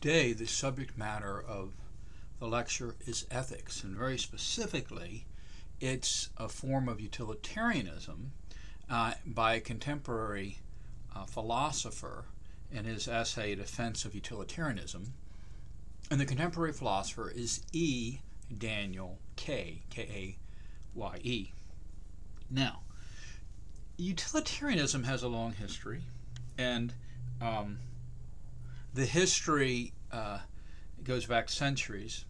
Today, the subject matter of the lecture is ethics, and very specifically, it's a form of utilitarianism by a contemporary philosopher in his essay, Defense of Utilitarianism. And the contemporary philosopher is E. Daniel Kaye, K-A-Y-E. Now, utilitarianism has a long history, and the history goes back centuries,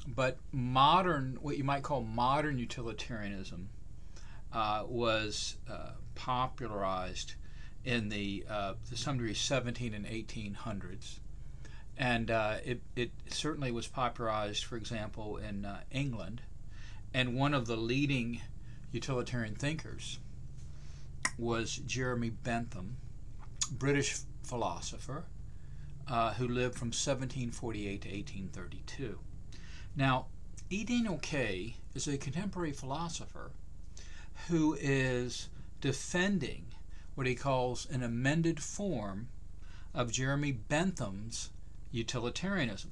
but modern, what you might call modern utilitarianism, was popularized in the to some degree 17 and 1800s, and it certainly was popularized, for example, in England, and one of the leading utilitarian thinkers was Jeremy Bentham, British philosopher, who lived from 1748 to 1832. Now, E. Daniel Kaye is a contemporary philosopher who is defending what he calls an amended form of Jeremy Bentham's utilitarianism.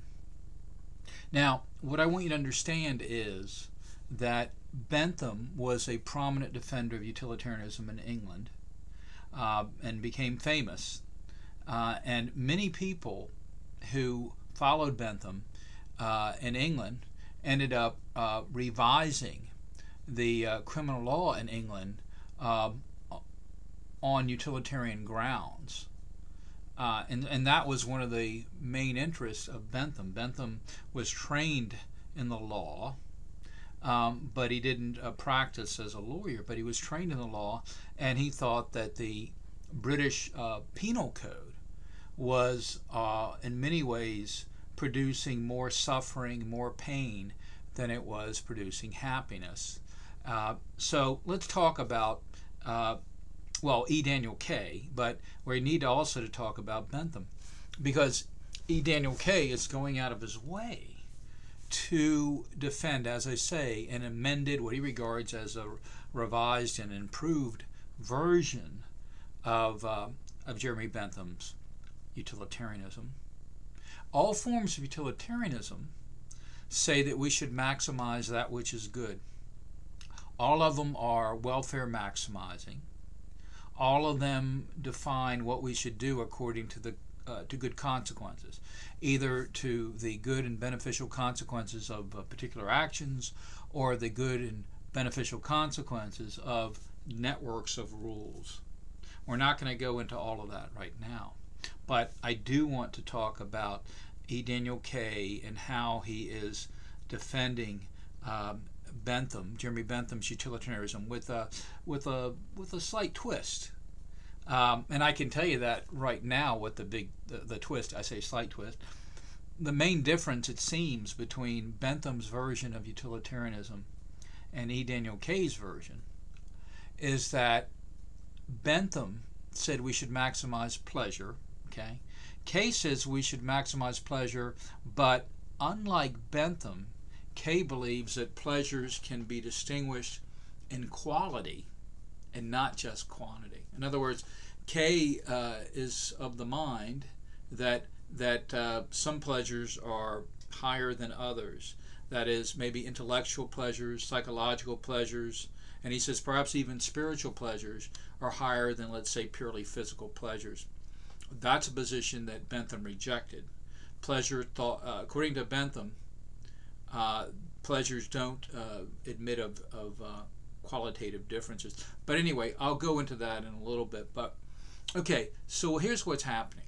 Now, what I want you to understand is that Bentham was a prominent defender of utilitarianism in England and became famous. And many people who followed Bentham in England ended up revising the criminal law in England on utilitarian grounds. And that was one of the main interests of Bentham. Bentham was trained in the law, but he didn't practice as a lawyer, but he was trained in the law, and he thought that the British penal code was in many ways producing more suffering, more pain than it was producing happiness. So let's talk about, E. Daniel Kaye, but we need also to talk about Bentham, because E. Daniel Kaye is going out of his way to defend, as I say, an amended, what he regards as a revised and improved version of Jeremy Bentham's utilitarianism. All forms of utilitarianism say that we should maximize that which is good. All of them are welfare maximizing. All of them define what we should do according to to good consequences, either to the good and beneficial consequences of particular actions, or the good and beneficial consequences of networks of rules. We're not going to go into all of that right now, but I do want to talk about E. Daniel Kaye and how he is defending Jeremy Bentham's utilitarianism with a slight twist. And I can tell you that right now, what the twist, I say slight twist, the main difference, it seems, between Bentham's version of utilitarianism and E. Daniel Kaye's version is that Bentham said we should maximize pleasure. Okay, Kaye says we should maximize pleasure, but unlike Bentham, Kaye believes that pleasures can be distinguished in quality and not just quantity. In other words, Kaye is of the mind that some pleasures are higher than others. That is, maybe intellectual pleasures, psychological pleasures, and he says perhaps even spiritual pleasures are higher than, let's say, purely physical pleasures. That's a position that Bentham rejected. According to Bentham, pleasures don't admit of qualitative differences. But anyway, I'll go into that in a little bit. But okay, so here's what's happening.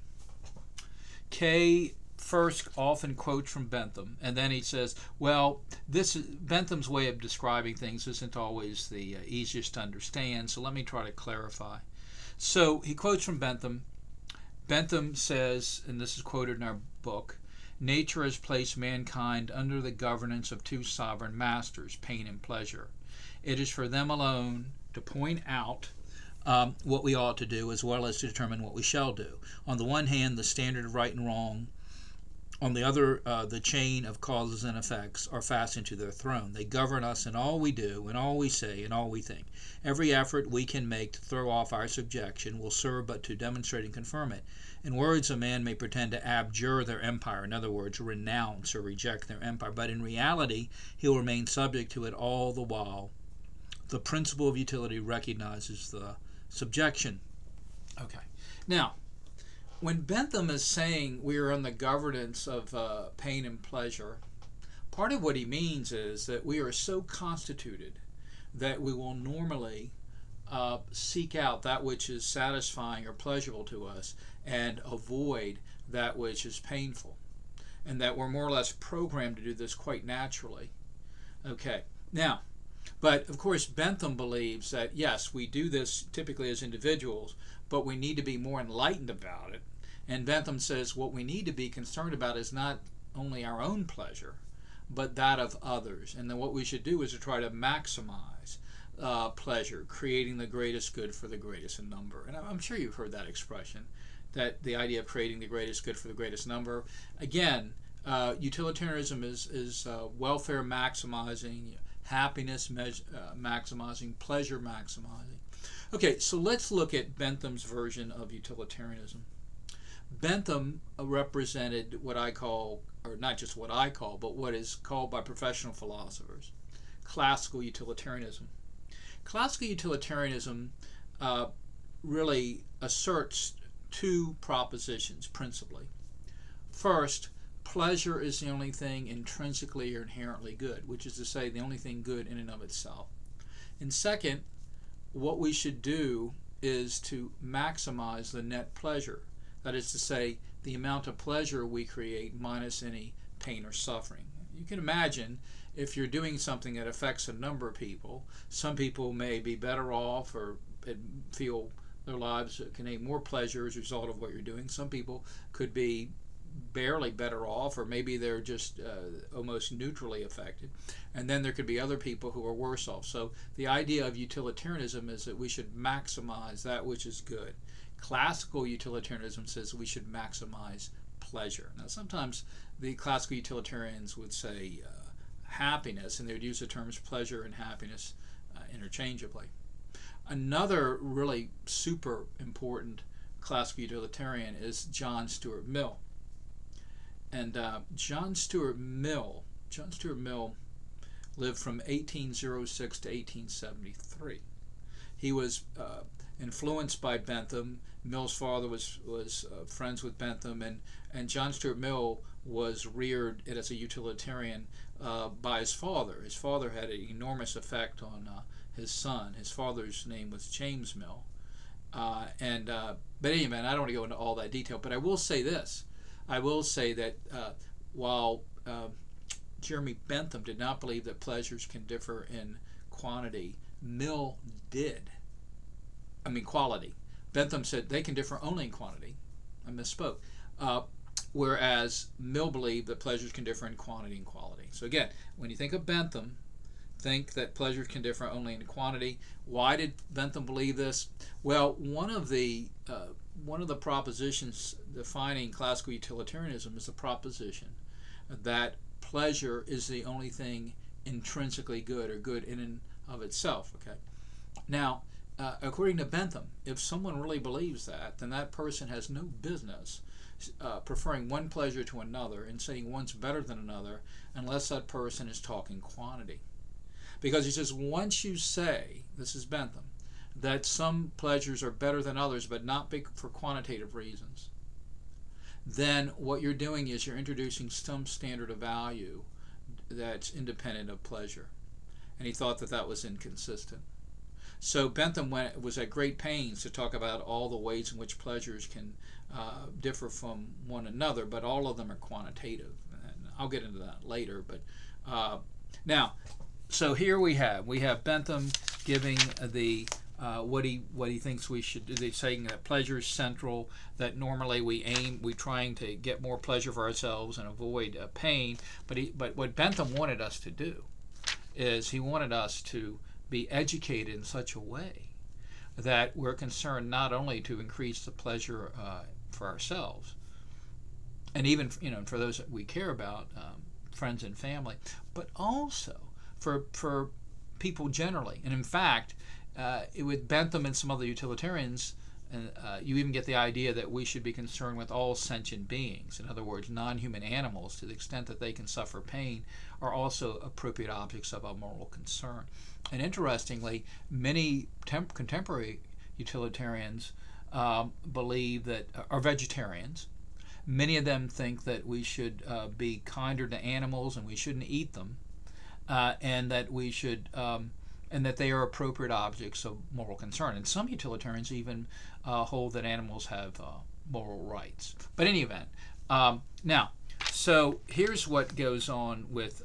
Kaye first often quotes from Bentham, and then he says, well, this is Bentham's way of describing things isn't always the easiest to understand, so let me try to clarify. So he quotes from Bentham. Bentham says, and this is quoted in our book, nature has placed mankind under the governance of two sovereign masters, pain and pleasure. It is for them alone to point out what we ought to do, as well as to determine what we shall do. On the one hand, the standard of right and wrong. On the other, the chain of causes and effects are fastened to their throne. They govern us in all we do, in all we say, in all we think. Every effort we can make to throw off our subjection will serve but to demonstrate and confirm it. In words, a man may pretend to abjure their empire, in other words, renounce or reject their empire, but in reality, he will remain subject to it all the while. The principle of utility recognizes the subjection. Okay. Now, when Bentham is saying we are in the governance of pain and pleasure, part of what he means is that we are so constituted that we will normally seek out that which is satisfying or pleasurable to us and avoid that which is painful, and that we're more or less programmed to do this quite naturally. Okay. Now, but of course Bentham believes that yes, we do this typically as individuals, but we need to be more enlightened about it. And Bentham says what we need to be concerned about is not only our own pleasure, but that of others. And then what we should do is to try to maximize pleasure, creating the greatest good for the greatest number. And I'm sure you've heard that expression, that the idea of creating the greatest good for the greatest number. Again, utilitarianism is welfare maximizing, happiness maximizing, pleasure maximizing. Okay, so let's look at Bentham's version of utilitarianism. Bentham represented what I call, or not just what I call, but what is called by professional philosophers, classical utilitarianism. Classical utilitarianism really asserts two propositions principally. First, pleasure is the only thing intrinsically or inherently good, which is to say the only thing good in and of itself. And second, what we should do is to maximize the net pleasure. That is to say, the amount of pleasure we create minus any pain or suffering. You can imagine if you're doing something that affects a number of people, some people may be better off or feel their lives contain more pleasure as a result of what you're doing. Some people could be barely better off, or maybe they're just almost neutrally affected. And then there could be other people who are worse off. So the idea of utilitarianism is that we should maximize that which is good. Classical utilitarianism says we should maximize pleasure. Now, sometimes the classical utilitarians would say happiness, and they would use the terms pleasure and happiness interchangeably. Another really super important classical utilitarian is John Stuart Mill. And John Stuart Mill lived from 1806 to 1873. He was influenced by Bentham. Mill's father was friends with Bentham, and John Stuart Mill was reared as a utilitarian by his father. His father had an enormous effect on his son. His father's name was James Mill. But anyway, I don't want to go into all that detail, but I will say this. I will say that while Jeremy Bentham did not believe that pleasures can differ in quantity, Mill did. Quality. Bentham said they can differ only in quantity. I misspoke. Whereas Mill believed that pleasures can differ in quantity and quality. So again, when you think of Bentham, think that pleasures can differ only in quantity. Why did Bentham believe this? Well, one of the propositions defining classical utilitarianism is the proposition that pleasure is the only thing intrinsically good or good in and of itself. Okay. Now, according to Bentham, if someone really believes that, then that person has no business preferring one pleasure to another and saying one's better than another unless that person is talking quantity. Because he says once you say, this is Bentham, that some pleasures are better than others but not for quantitative reasons, then what you're doing is you're introducing some standard of value that's independent of pleasure. And he thought that that was inconsistent. So Bentham was at great pains to talk about all the ways in which pleasures can differ from one another, but all of them are quantitative. And I'll get into that later. But now, so here we have Bentham giving the what he thinks we should do. They're saying that pleasure is central, that normally we're trying to get more pleasure for ourselves and avoid pain. But what Bentham wanted us to do is he wanted us to be educated in such a way that we're concerned not only to increase the pleasure for ourselves, and even for those that we care about, friends and family, but also for people generally. And in fact, with Bentham and some other utilitarians, And you even get the idea that we should be concerned with all sentient beings. In other words, non-human animals, to the extent that they can suffer pain, are also appropriate objects of a moral concern. And interestingly, many contemporary utilitarians believe that, are vegetarians. Many of them think that we should be kinder to animals and we shouldn't eat them, and that we should and that they are appropriate objects of moral concern. And some utilitarians even hold that animals have moral rights. But in any event, now, so here's what goes on with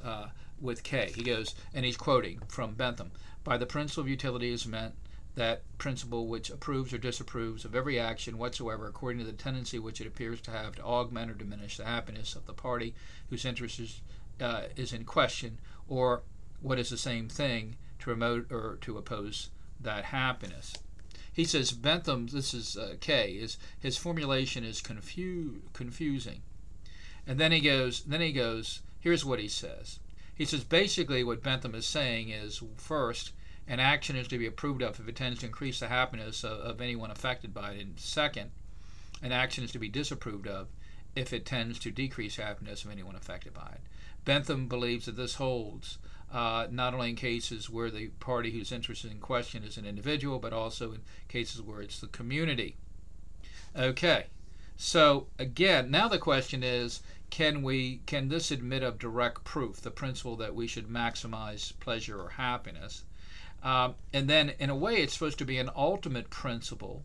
Kaye. He goes, and he's quoting from Bentham: "By the principle of utility is meant that principle which approves or disapproves of every action whatsoever according to the tendency which it appears to have to augment or diminish the happiness of the party whose interest is in question, or, what is the same thing, to promote or to oppose that happiness." He says Bentham, this is Kaye, his formulation is confusing. And then he goes, here's what he says. He says basically what Bentham is saying is, first, an action is to be approved of if it tends to increase the happiness of anyone affected by it. And second, an action is to be disapproved of if it tends to decrease the happiness of anyone affected by it. Bentham believes that this holds not only in cases where the party whose interest is in question is an individual, but also in cases where it's the community. Okay, so again, now the question is, can this admit of direct proof, the principle that we should maximize pleasure or happiness? And then, in a way, it's supposed to be an ultimate principle.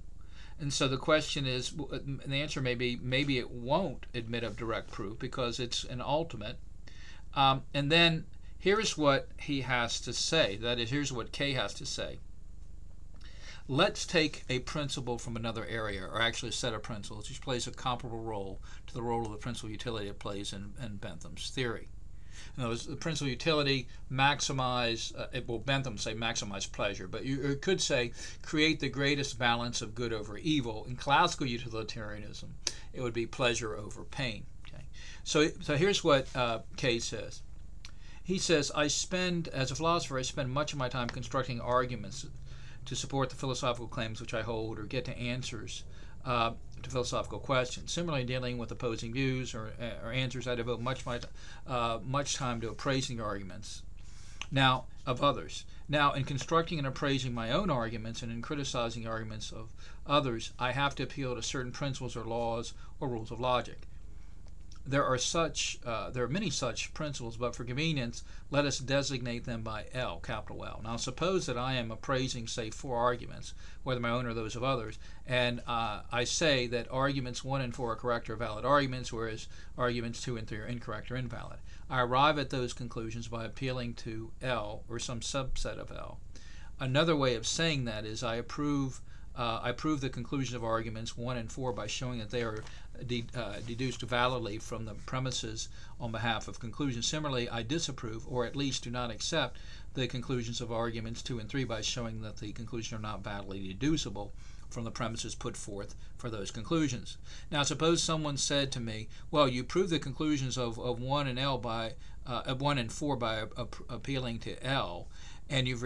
And so the question is, the answer may be, maybe it won't admit of direct proof because it's an ultimate. And then here's what he has to say. That is, here's what Kaye has to say. Let's take a principle from another area, or actually a set of principles, which plays a comparable role to the role of the principle of utility it plays in Bentham's theory. In other words, the principle of utility maximize, Bentham say maximize pleasure, but you could say create the greatest balance of good over evil. In classical utilitarianism, it would be pleasure over pain. Okay? So here's what Kaye says. He says, as a philosopher, I spend much of my time constructing arguments to support the philosophical claims which I hold, or get to answers to philosophical questions. Similarly, dealing with opposing views or answers, I devote much time to appraising arguments of others. Now, in constructing and appraising my own arguments and in criticizing arguments of others, I have to appeal to certain principles or laws or rules of logic. There are many such principles, but for convenience, let us designate them by L, capital L. Now, suppose that I am appraising, say, 4 arguments, whether my own or those of others, and I say that arguments 1 and 4 are correct or valid arguments, whereas arguments 2 and 3 are incorrect or invalid. I arrive at those conclusions by appealing to L, or some subset of L. Another way of saying that is I prove the conclusion of arguments 1 and 4 by showing that they are deduced validly from the premises on behalf of conclusions. Similarly, I disapprove, or at least do not accept, the conclusions of arguments 2 and 3 by showing that the conclusions are not validly deducible from the premises put forth for those conclusions. Now, suppose someone said to me, well, you prove the conclusions of 1 and 1 and 4 by appealing to L, and you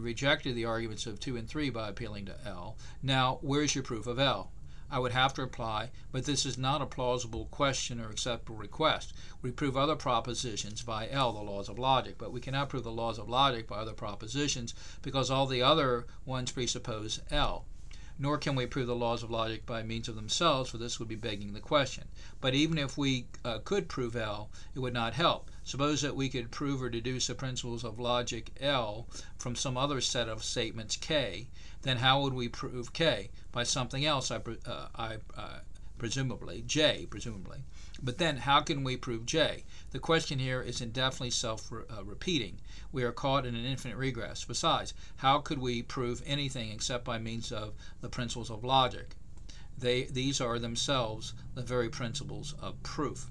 rejected the arguments of 2 and 3 by appealing to L. Now, where's your proof of L? I would have to reply, but this is not a plausible question or acceptable request. We prove other propositions by L, the laws of logic, but we cannot prove the laws of logic by other propositions because all the other ones presuppose L. Nor can we prove the laws of logic by means of themselves, for this would be begging the question. But even if we could prove L, it would not help. Suppose that we could prove or deduce the principles of logic L from some other set of statements K, then how would we prove K? By something else, presumably, J, presumably. But then how can we prove J? The question here is indefinitely self-repeating. We are caught in an infinite regress. Besides, how could we prove anything except by means of the principles of logic? These are themselves the very principles of proof.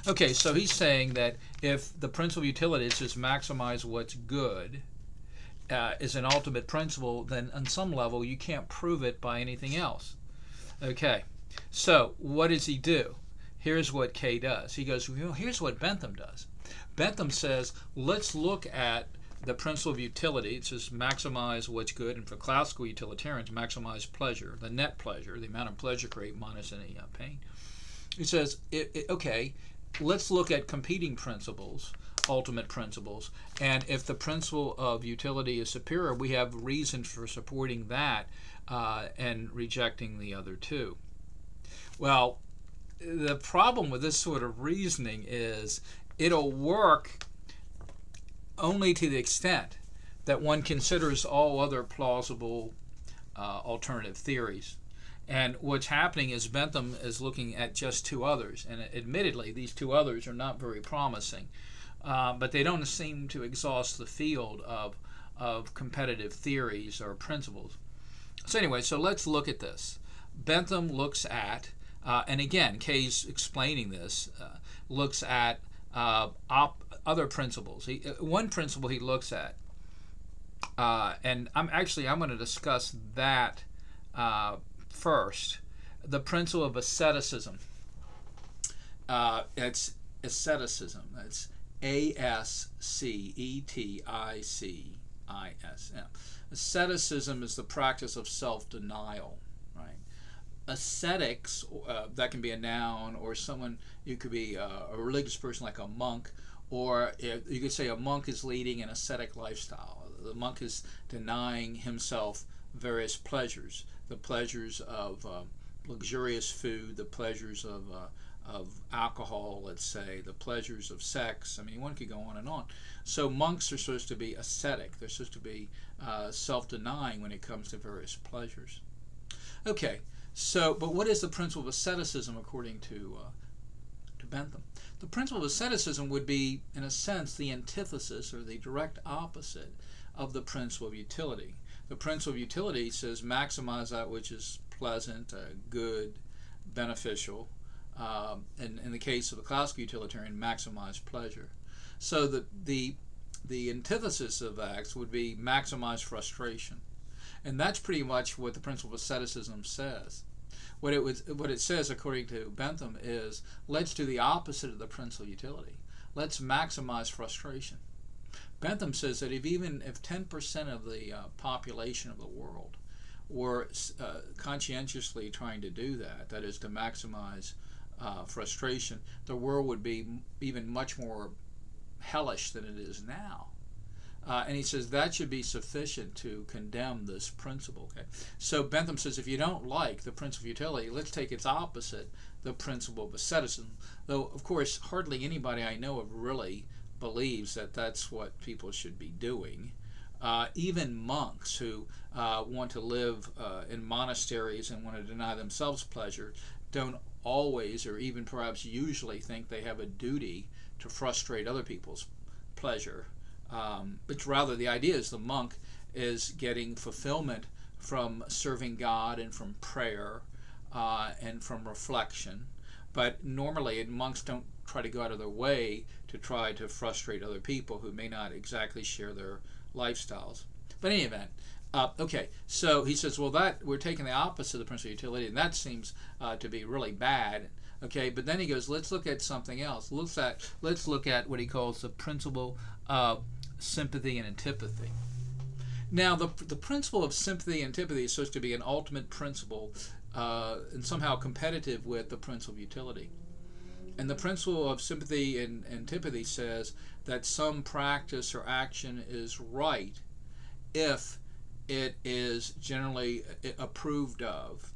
Okay, so he's saying that if the principle of utility is just maximize what's good, is an ultimate principle, then on some level you can't prove it by anything else. Okay, so what does he do? Here's what Kaye does. He goes, here's what Bentham does. Bentham says, let's look at the principle of utility, it says maximize what's good, and for classical utilitarians, maximize pleasure, the net pleasure, the amount of pleasure created minus any pain. It says, okay, let's look at competing principles, ultimate principles, and if the principle of utility is superior, we have reasons for supporting that and rejecting the other two. Well, the problem with this sort of reasoning is it'll work only to the extent that one considers all other plausible alternative theories. And what's happening is Bentham is looking at just two others, and admittedly these two others are not very promising, but they don't seem to exhaust the field of competitive theories or principles. So anyway, so let's look at this. Bentham looks at, and again, Kaye's explaining this, looks at other principles. One principle he looks at, and I'm going to discuss that first, the principle of asceticism. It's asceticism. It's asceticism. Asceticism is the practice of self-denial, right? Ascetics, that can be a noun, or someone, you could be a religious person like a monk, or you could say a monk is leading an ascetic lifestyle. The monk is denying himself various pleasures, the pleasures of luxurious food, the pleasures of alcohol, let's say, the pleasures of sex. I mean, one could go on and on. So monks are supposed to be ascetic. They're supposed to be self-denying when it comes to various pleasures. Okay, so, but what is the principle of asceticism according to Bentham? The principle of asceticism would be, in a sense, the antithesis or the direct opposite of the principle of utility. The principle of utility says maximize that which is pleasant, good, beneficial. And in the case of the classical utilitarian, maximize pleasure. So the antithesis of X would be maximize frustration. And that's pretty much what the principle of asceticism says. What it says, according to Bentham, is let's do the opposite of the principle of utility. Let's maximize frustration. Bentham says that if 10% of the population of the world were conscientiously trying to do that, that is to maximize frustration, the world would be even much more hellish than it is now. And he says that should be sufficient to condemn this principle. Okay? So Bentham says if you don't like the principle of utility, let's take its opposite, the principle of asceticism. Though, of course, hardly anybody I know of really believes that that's what people should be doing. Even monks who want to live in monasteries and want to deny themselves pleasure don't always, or even perhaps usually, think they have a duty to frustrate other people's pleasure. But rather the idea is the monk is getting fulfillment from serving God and from prayer and from reflection. But normally monks don't try to go out of their way to try to frustrate other people who may not exactly share their lifestyles. But in any event, okay, so he says, well, that we're taking the opposite of the principle of utility, and that seems to be really bad. Okay, but then he goes, let's look at something else. Let's look at what he calls the principle of sympathy and antipathy. Now, the principle of sympathy and antipathy is supposed to be an ultimate principle and somehow competitive with the principle of utility. And the principle of sympathy and antipathy says that some practice or action is right if it is generally approved of,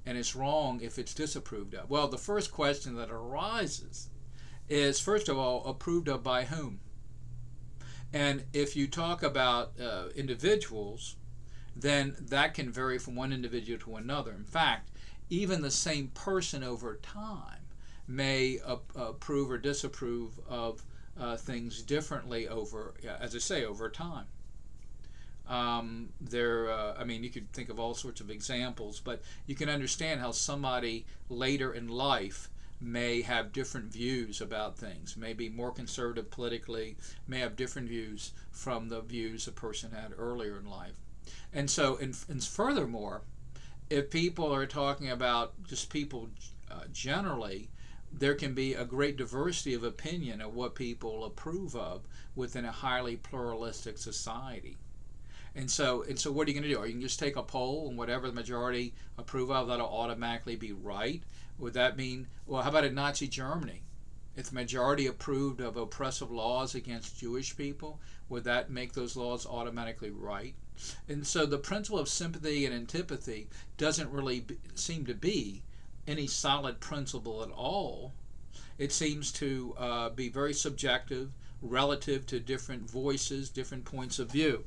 and it's wrong if it's disapproved of. Well, the first question that arises is, first of all, approved of by whom? And if you talk about individuals, then that can vary from one individual to another. In fact, even the same person over time may approve or disapprove of things differently over, as I say, over time. I mean, you could think of all sorts of examples, but you can understand how somebody later in life may have different views about things, may be more conservative politically, may have different views from the views a person had earlier in life. And so, and furthermore, if people are talking about just people generally, there can be a great diversity of opinion of what people approve of within a highly pluralistic society. And so what are you going to do? Are you going to just take a poll and whatever the majority approve of, that'll automatically be right? Would that mean, well, how about in Nazi Germany? If the majority approved of oppressive laws against Jewish people, would that make those laws automatically right? And so the principle of sympathy and antipathy doesn't really seem to be any solid principle at all. It seems to be very subjective relative to different voices, different points of view.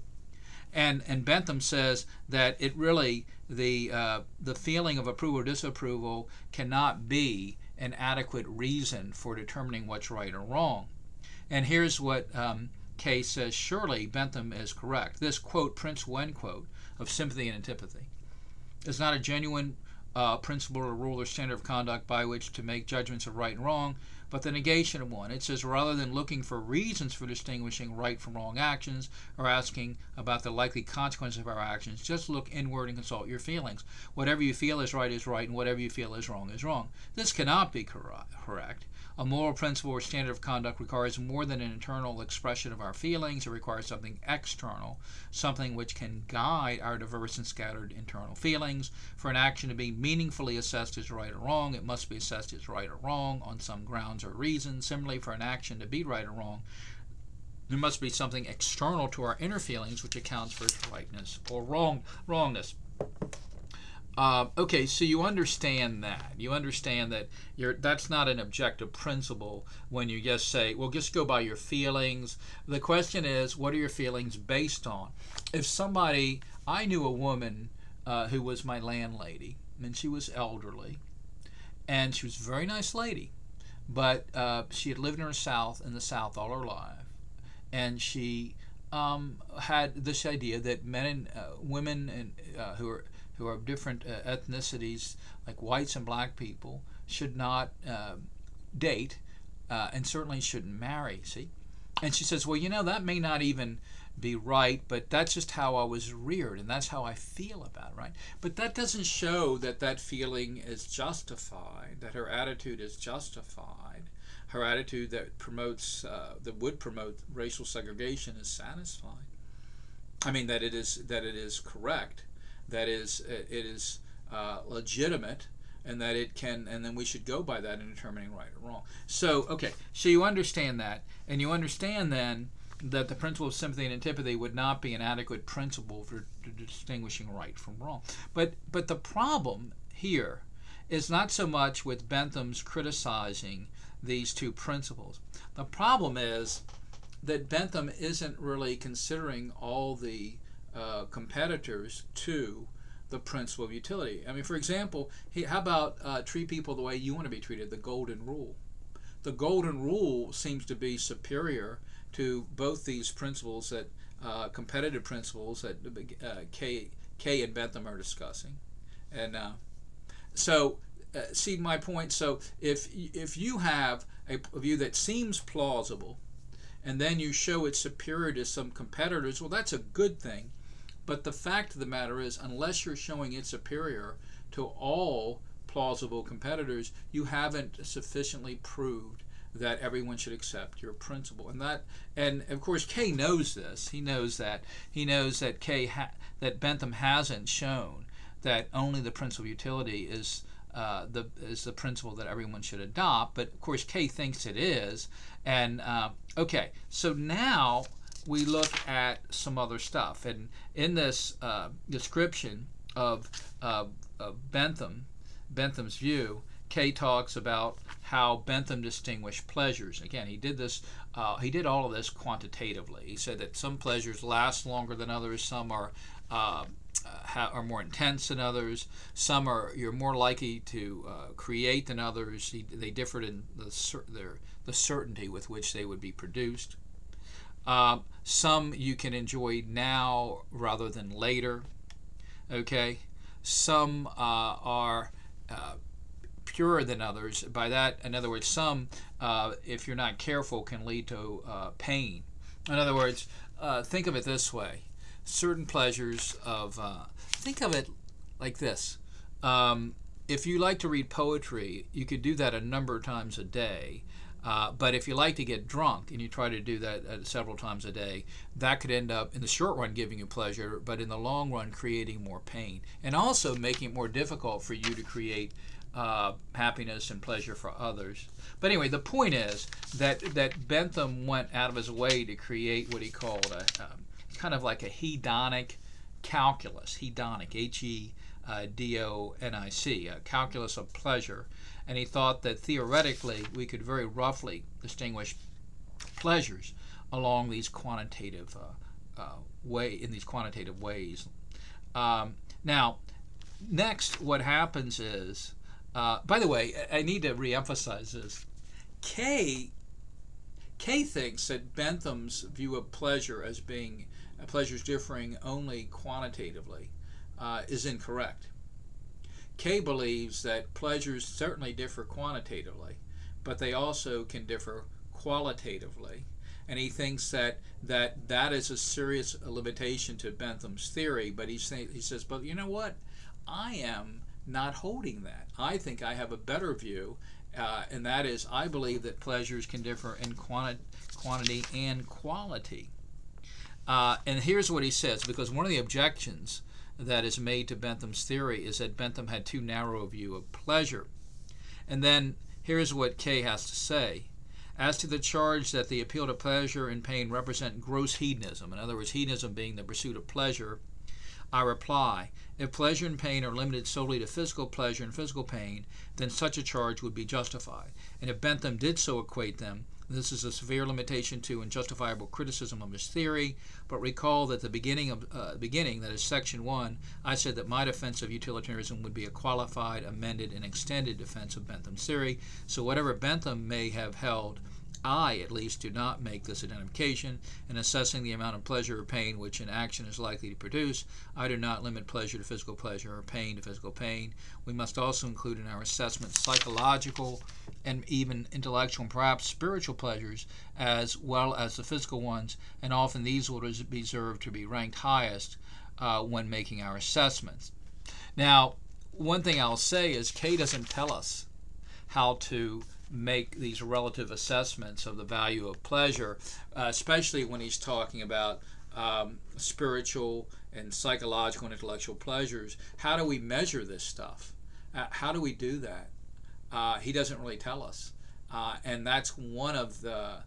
And Bentham says that it really, the feeling of approval or disapproval cannot be an adequate reason for determining what's right or wrong. And here's what Kaye says: surely Bentham is correct. This, quote, principle, end quote, of sympathy and antipathy is not a genuine principle or rule or standard of conduct by which to make judgments of right and wrong, but the negation of one. It says, rather than looking for reasons for distinguishing right from wrong actions or asking about the likely consequences of our actions, just look inward and consult your feelings. Whatever you feel is right, and whatever you feel is wrong is wrong. This cannot be correct. A moral principle or standard of conduct requires more than an internal expression of our feelings. It requires something external, something which can guide our diverse and scattered internal feelings. For an action to be meaningfully assessed as right or wrong, it must be assessed as right or wrong on some grounds or reasons. Similarly, for an action to be right or wrong, there must be something external to our inner feelings which accounts for its rightness or wrongness. Okay, so you understand that. You understand that that's not an objective principle when you just say, well, just go by your feelings. The question is, what are your feelings based on? If somebody, I knew a woman who was my landlady, and she was elderly, and she was a very nice lady, but she had lived in the South all her life, and she had this idea that men and women and who are of different ethnicities, like whites and black people, should not date and certainly shouldn't marry, see? And she says, well, that may not even be right, but that's just how I was reared, and that's how I feel about it, right? But that doesn't show that that feeling is justified, that her attitude is justified. Her attitude that would promote racial segregation is satisfied. I mean, that it is correct, that it is legitimate, and that it can, and then we should go by that in determining right or wrong. So, okay, so you understand that, and you understand then that the principle of sympathy and antipathy would not be an adequate principle for distinguishing right from wrong. But the problem here is not so much with Bentham's criticizing these two principles. The problem is that Bentham isn't really considering all the competitors to the principle of utility. I mean, for example, how about treat people the way you want to be treated, the golden rule. The golden rule seems to be superior to both these principles, that competitive principles that Kaye and Bentham are discussing. And so, see my point? So if you have a view that seems plausible, and then you show it's superior to some competitors, well, that's a good thing. But the fact of the matter is, unless you're showing it's superior to all plausible competitors, you haven't sufficiently proved that everyone should accept your principle. And of course, Kaye knows this. He knows that that Bentham hasn't shown that only the principle of utility is the principle that everyone should adopt. But of course, Kaye thinks it is. And okay, so now we look at some other stuff. And in this description of Bentham's view, Kaye talks about how Bentham distinguished pleasures. Again, he did this. He did all of this quantitatively. He said that some pleasures last longer than others. Some are more intense than others. Some you're more likely to create than others. They differed in the certainty with which they would be produced. Some you can enjoy now rather than later. Okay, some are purer than others. By that, in other words, some, if you're not careful, can lead to pain. In other words, think of it this way: certain pleasures think of it like this. if you like to read poetry, you could do that a number of times a day. But if you like to get drunk and you try to do that several times a day, that could end up in the short run giving you pleasure, but in the long run creating more pain, and also making it more difficult for you to create happiness and pleasure for others. But anyway, the point is that Bentham went out of his way to create what he called a kind of like a hedonic calculus, hedonic, Hedonic, a calculus of pleasure. And he thought that theoretically we could very roughly distinguish pleasures along these quantitative ways. Now, next, what happens is, by the way, I need to reemphasize this. Kaye thinks that Bentham's view of pleasure as being pleasures differing only quantitatively is incorrect. Kaye believes that pleasures certainly differ quantitatively, but they also can differ qualitatively. And he thinks that is a serious limitation to Bentham's theory, but he says, but you know what? I am not holding that. I think I have a better view, and that is I believe that pleasures can differ in quantity and quality. And here's what he says, because one of the objections that is made to Bentham's theory is that Bentham had too narrow a view of pleasure. And then here's what Kaye has to say. As to the charge that the appeal to pleasure and pain represent gross hedonism, in other words, hedonism being the pursuit of pleasure, I reply, if pleasure and pain are limited solely to physical pleasure and physical pain, then such a charge would be justified. And if Bentham did so equate them, this is a severe limitation to and justifiable criticism of his theory, but recall that the beginning, that is section 1, I said that my defense of utilitarianism would be a qualified, amended, and extended defense of Bentham's theory. So whatever Bentham may have held, I, at least, do not make this identification. In assessing the amount of pleasure or pain which an action is likely to produce, I do not limit pleasure to physical pleasure or pain to physical pain. We must also include in our assessment psychological and even intellectual and perhaps spiritual pleasures as well as the physical ones, and often these will deserve to be ranked highest when making our assessments. Now, one thing I'll say is Kaye doesn't tell us how to make these relative assessments of the value of pleasure, especially when he's talking about spiritual and psychological and intellectual pleasures. How do we measure this stuff? How do we do that? He doesn't really tell us, and that's one of the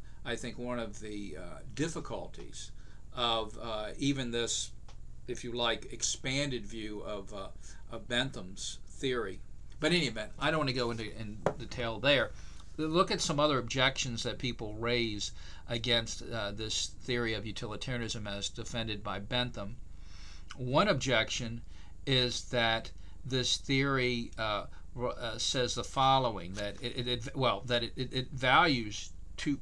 difficulties of even this, if you like, expanded view of Bentham's theory. But in any event, I don't want to go into detail there. Look at some other objections that people raise against this theory of utilitarianism as defended by Bentham. One objection is that this theory says the following: that it values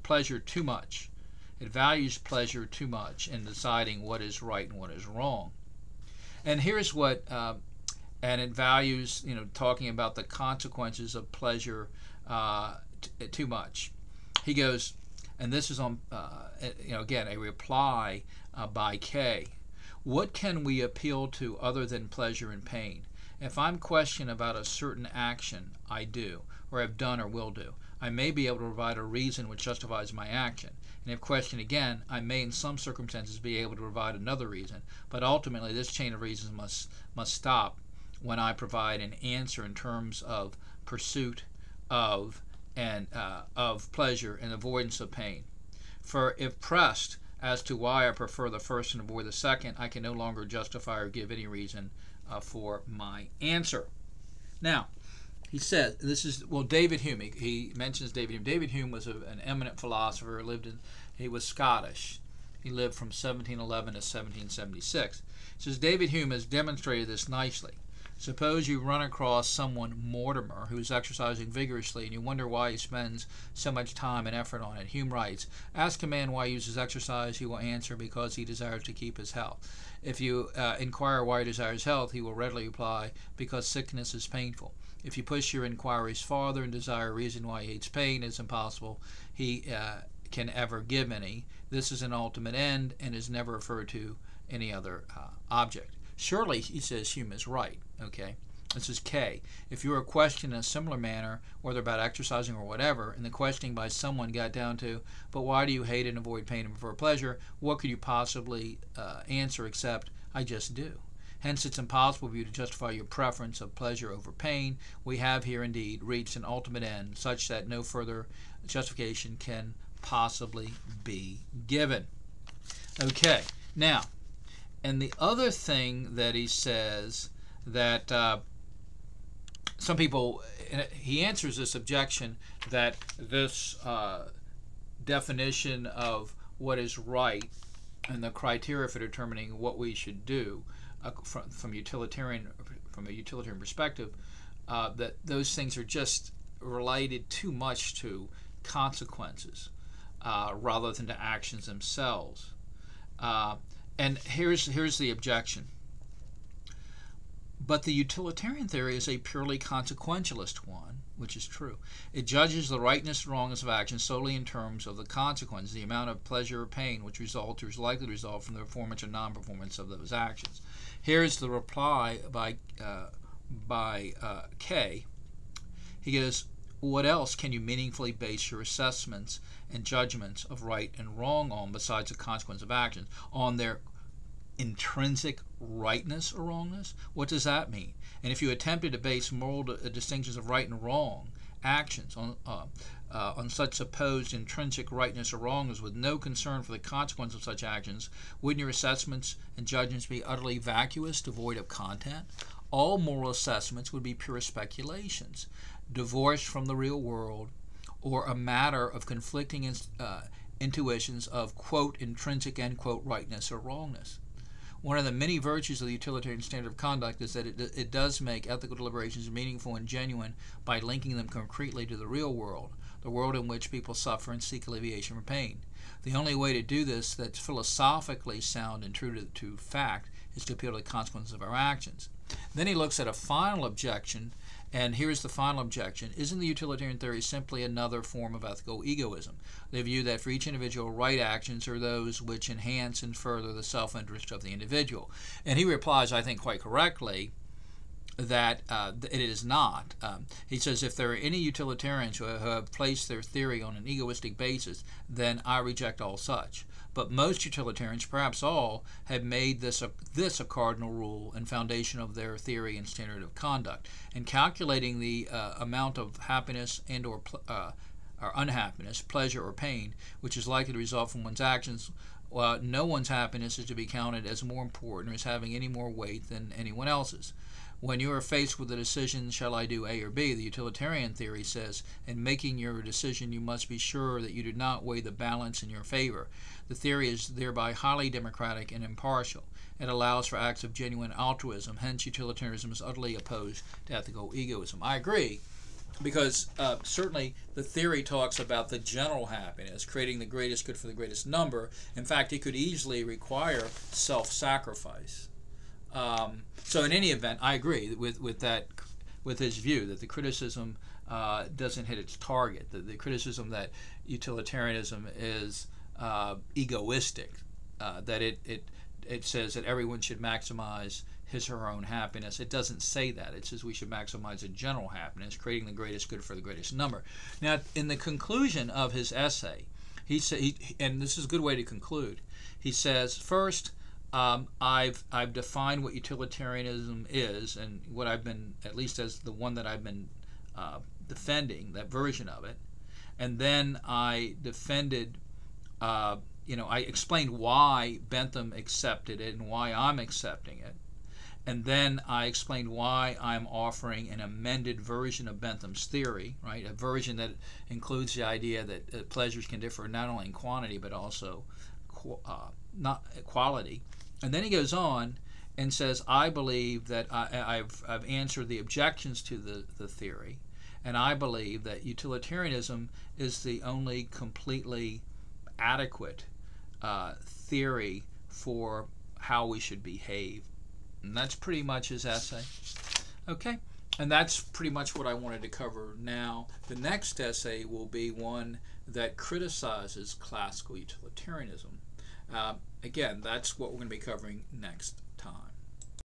pleasure too much. It values pleasure too much in deciding what is right and what is wrong. And here's what, and it values, talking about the consequences of pleasure too much. He goes, and this is on, again, a reply by Kaye. What can we appeal to other than pleasure and pain? If I'm questioned about a certain action I do, or have done or will do, I may be able to provide a reason which justifies my action. And if questioned again, I may in some circumstances be able to provide another reason. But ultimately, this chain of reasons must stop when I provide an answer in terms of pursuit of and of pleasure and avoidance of pain. For if pressed as to why I prefer the first and avoid the second, I can no longer justify or give any reason for my answer. Now, he says, David Hume. He mentions David Hume. David Hume was an eminent philosopher. He was Scottish. He lived from 1711 to 1776. He says, David Hume has demonstrated this nicely. Suppose you run across someone, Mortimer, who's exercising vigorously, and you wonder why he spends so much time and effort on it. Hume writes, ask a man why he uses exercise, he will answer, because he desires to keep his health. If you inquire why he desires health, he will readily reply, because sickness is painful. If you push your inquiries farther and desire a reason why he hates pain, it's impossible he can ever give any. This is an ultimate end and is never referred to any other object. Surely, he says, Hume is right. Okay, This is Kaye. If you were questioned in a similar manner, whether about exercising or whatever, and the questioning by someone got down to, but why do you hate and avoid pain and prefer pleasure, what could you possibly answer except, I just do? Hence, it's impossible for you to justify your preference of pleasure over pain. We have here indeed reached an ultimate end such that no further justification can possibly be given. Okay, now, and the other thing that he says that some people, he answers this objection that this definition of what is right and the criteria for determining what we should do from a utilitarian perspective, that those things are just related too much to consequences rather than to actions themselves. And here's the objection. But the utilitarian theory is a purely consequentialist one, which is true. It judges the rightness and wrongness of actions solely in terms of the consequences, the amount of pleasure or pain which results or is likely to result from the performance or non-performance of those actions. Here's the reply by Kaye. He goes, what else can you meaningfully base your assessments and judgments of right and wrong on besides the consequence of actions? On their intrinsic rightness or wrongness? What does that mean? And if you attempted to base moral distinctions of right and wrong actions on such supposed intrinsic rightness or wrongness with no concern for the consequence of such actions, wouldn't your assessments and judgments be utterly vacuous, devoid of content? All moral assessments would be pure speculations, divorced from the real world, or a matter of conflicting intuitions of, quote, intrinsic, end quote, rightness or wrongness. One of the many virtues of the utilitarian standard of conduct is that it does make ethical deliberations meaningful and genuine by linking them concretely to the real world, the world in which people suffer and seek alleviation from pain. The only way to do this that's philosophically sound and true to fact is to appeal to the consequences of our actions. Then he looks at a final objection, and here's the final objection. Isn't the utilitarian theory simply another form of ethical egoism? The view that for each individual, right actions are those which enhance and further the self-interest of the individual. And he replies, I think quite correctly, that it is not. He says, if there are any utilitarians who have placed their theory on an egoistic basis, then I reject all such. But most utilitarians, perhaps all, have made this a cardinal rule and foundation of their theory and standard of conduct. In calculating the amount of happiness and or unhappiness, pleasure or pain, which is likely to result from one's actions, no one's happiness is to be counted as more important or as having any more weight than anyone else's. When you are faced with the decision, shall I do A or B, the utilitarian theory says, in making your decision you must be sure that you do not weigh the balance in your favor. The theory is thereby highly democratic and impartial. It allows for acts of genuine altruism, hence utilitarianism is utterly opposed to ethical egoism. I agree, because certainly the theory talks about the general happiness, creating the greatest good for the greatest number. In fact, it could easily require self-sacrifice. So in any event, I agree with that, with his view that the criticism doesn't hit its target. The criticism that utilitarianism is egoistic, that it says that everyone should maximize his or her own happiness. It doesn't say that. It says we should maximize a general happiness, creating the greatest good for the greatest number. Now, in the conclusion of his essay, he said, and this is a good way to conclude. He says, first, I've defined what utilitarianism is, and what I've been, at least as the one that I've been defending, that version of it, and then I defended, I explained why Bentham accepted it and why I'm accepting it, and then I explained why I'm offering an amended version of Bentham's theory, right? A version that includes the idea that pleasures can differ not only in quantity but also not quality. And then he goes on and says, I believe that I've answered the objections to the theory, and I believe that utilitarianism is the only completely adequate theory for how we should behave. And that's pretty much his essay. Okay, and that's pretty much what I wanted to cover now. The next essay will be one that criticizes classical utilitarianism. Again, that's what we're going to be covering next time.